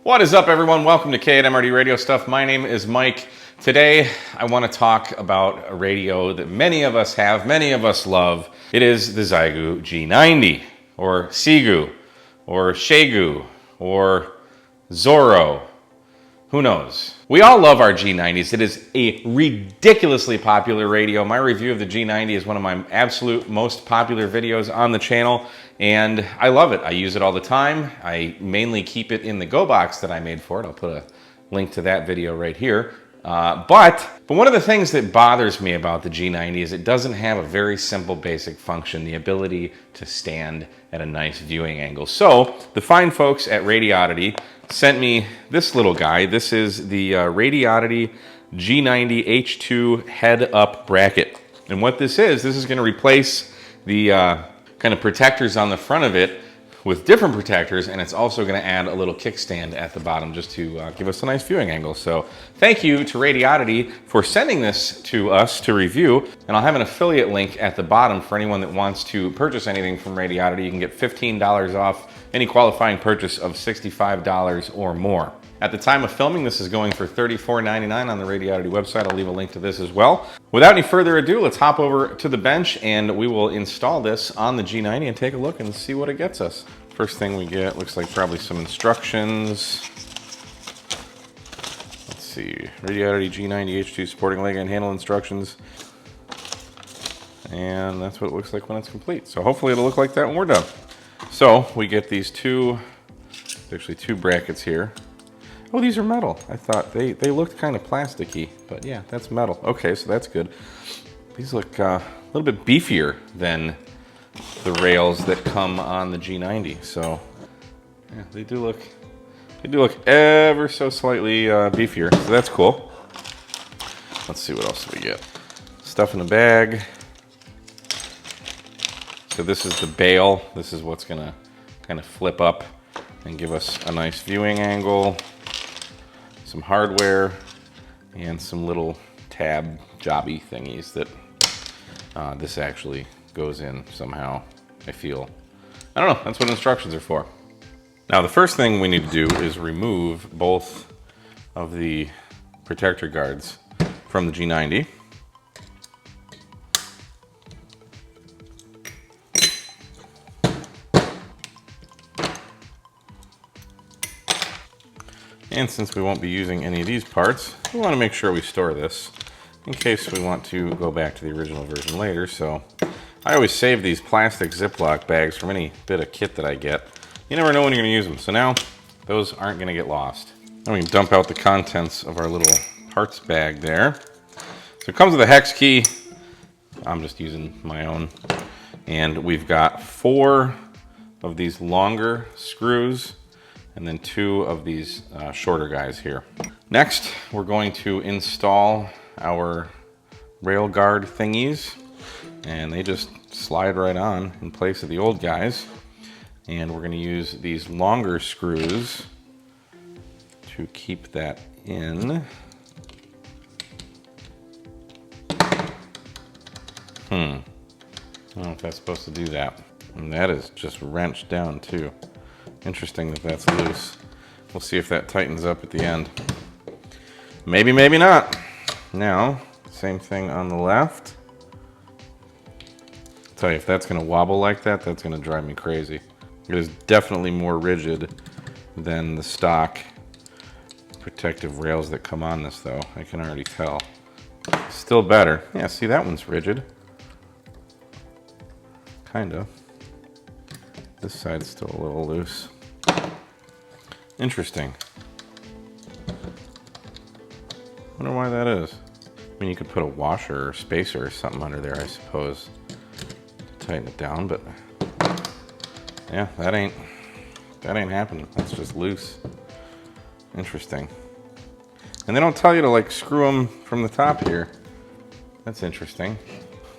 What is up, everyone? Welcome to K8MRD Radio Stuff. My name is Mike. Today, I want to talk about a radio that many of us have, many of us love. It is the Xiegu G90, or Xiegu, or Xiegu, or Zorro. Who knows? We all love our G90s. It is a ridiculously popular radio. My review of the G90 is one of my absolute most popular videos on the channel, and I love it. I use it all the time. I mainly keep it in the Go box that I made for it. I'll put a link to that video right here. But one of the things that bothers me about the G90 is it doesn't have a very simple basic function, the ability to stand at a nice viewing angle. So the fine folks at Radioddity sent me this little guy. This is the Radioddity G90 H2 head-up bracket. And what this is going to replace the kind of protectors on the front of it with different protectors, and it's also going to add a little kickstand at the bottom just to give us a nice viewing angle. So thank you to Radioddity for sending this to us to review, and I'll have an affiliate link at the bottom for anyone that wants to purchase anything from Radioddity. You can get $15 off any qualifying purchase of $65 or more. At the time of filming, this is going for $34.99 on the Radioddity website. I'll leave a link to this as well. Without any further ado, let's hop over to the bench and we will install this on the G90 and take a look and see what it gets us. First thing we get looks like probably some instructions. Let's see, Radioddity G90 H2 supporting leg and handle instructions. And that's what it looks like when it's complete. So hopefully it'll look like that when we're done. So we get these actually two brackets here. Oh, these are metal. I thought they looked kind of plasticky, but yeah, that's metal. Okay, so that's good. These look a little bit beefier than the rails that come on the G90. So yeah, they do look ever so slightly beefier. So that's cool. Let's see what else we get. Stuff in the bag. So this is the bail. This is what's gonna kind of flip up and give us a nice viewing angle. Some hardware and some little tab jobby thingies that this actually goes in somehow, I feel. I don't know, that's what instructions are for. Now the first thing we need to do is remove both of the protector guards from the G90. And since we won't be using any of these parts, we want to make sure we store this in case we want to go back to the original version later. So I always save these plastic Ziploc bags from any bit of kit that I get. You never know when you're going to use them. So now those aren't going to get lost. Then we can dump out the contents of our little parts bag there. So it comes with a hex key. I'm just using my own. And we've got 4 of these longer screws and then 2 of these shorter guys here. Next, we're going to install our rail guard thingies, and they just slide right on in place of the old guys. And we're gonna use these longer screws to keep that in. I don't know if that's supposed to do that. And that is just wrenched down too. Interesting that that's loose. We'll see if that tightens up at the end. Maybe, maybe not. Now, same thing on the left. I'll tell you, if that's gonna wobble like that, that's gonna drive me crazy. It is definitely more rigid than the stock protective rails that come on this though. I can already tell. Still better. Yeah, see, that one's rigid. Kinda. This side's still a little loose. Interesting. Wonder why that is. I mean, you could put a washer or spacer or something under there, I suppose, to tighten it down, but yeah, that ain't happening. That's just loose. Interesting. And they don't tell you to like screw them from the top here. That's interesting.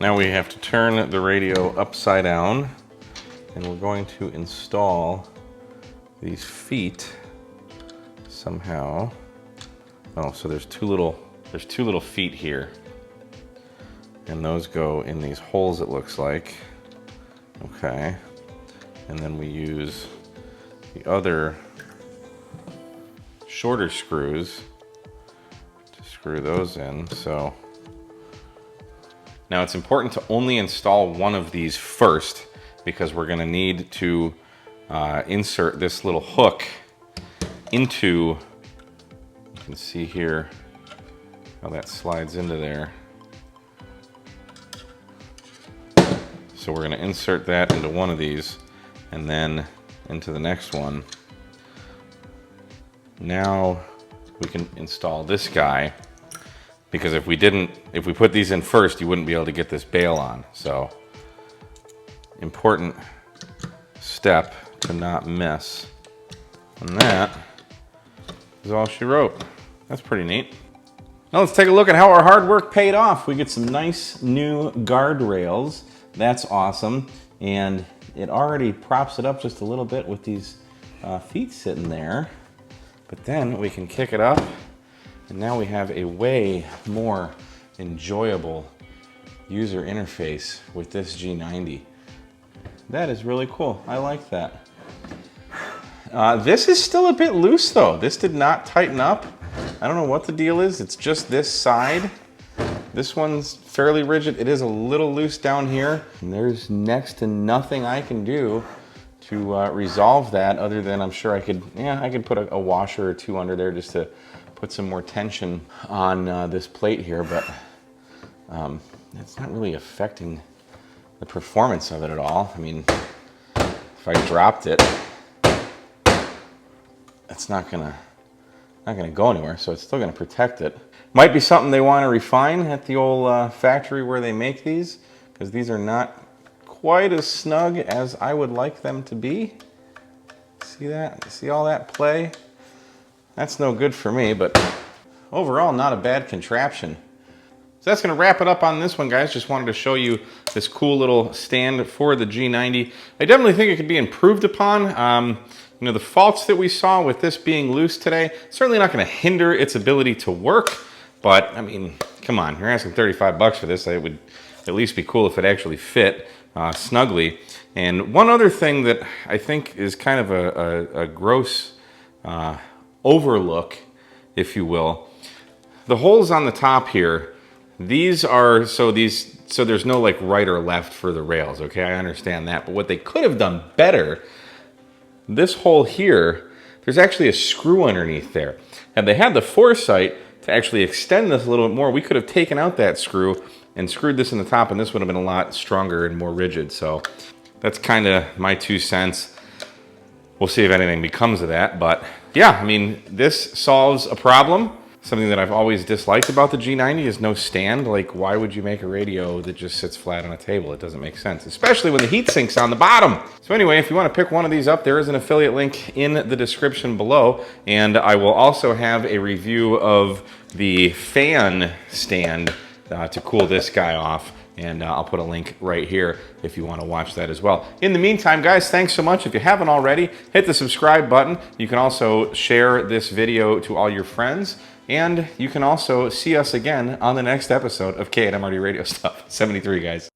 Now we have to turn the radio upside down, and we're going to install these feet somehow. Oh, so there's two little feet here, and those go in these holes, it looks like. Okay, and then we use the other shorter screws to screw those in. So now it's important to only install one of these first, because we're going to need to insert this little hook into, you can see here how that slides into there. So we're going to insert that into one of these and then into the next one. Now we can install this guy, because if we put these in first, you wouldn't be able to get this bail on. So important step to not miss. And that is all she wrote. That's pretty neat. Now let's take a look at how our hard work paid off. We get some nice new guardrails. That's awesome. And it already props it up just a little bit with these feet sitting there. But then we can kick it up, and now we have a way more enjoyable user interface with this G90. That is really cool. I like that. This is still a bit loose though. This did not tighten up. I don't know what the deal is. It's just this side. This one's fairly rigid. It is a little loose down here. And there's next to nothing I can do to resolve that, other than I'm sure I could put a washer or two under there just to put some more tension on this plate here, but it's not really affecting the performance of it at all. I mean, if I dropped it, it's not gonna go anywhere, so it's still gonna protect it. Might be something they want to refine at the old factory where they make these, because these are not quite as snug as I would like them to be. See that? See all that play? That's no good for me, but overall not a bad contraption. So that's going to wrap it up on this one, guys. Just wanted to show you this cool little stand for the G90. I definitely think it could be improved upon. You know, the faults that we saw with this being loose today, certainly not going to hinder its ability to work. But, I mean, come on. You're asking 35 bucks for this. It would at least be cool if it actually fit snugly. And one other thing that I think is kind of a gross overlook, if you will. The holes on the top here, these are, so there's no like right or left for the rails, okay? I understand that. But what they could have done better, this hole here, there's actually a screw underneath there. Had they had the foresight to actually extend this a little bit more, we could have taken out that screw and screwed this in the top, and this would have been a lot stronger and more rigid. So that's kind of my 2 cents. We'll see if anything becomes of that. But yeah, I mean, this solves a problem. Something that I've always disliked about the G90 is no stand. Like, why would you make a radio that just sits flat on a table? It doesn't make sense, especially when the heat sink's on the bottom. So anyway, if you want to pick one of these up, there is an affiliate link in the description below. And I will also have a review of the fan stand to cool this guy off. And I'll put a link right here if you want to watch that as well. In the meantime, guys, thanks so much. If you haven't already, hit the subscribe button. You can also share this video to all your friends. And you can also see us again on the next episode of K&MRD Radio Stuff 73, guys.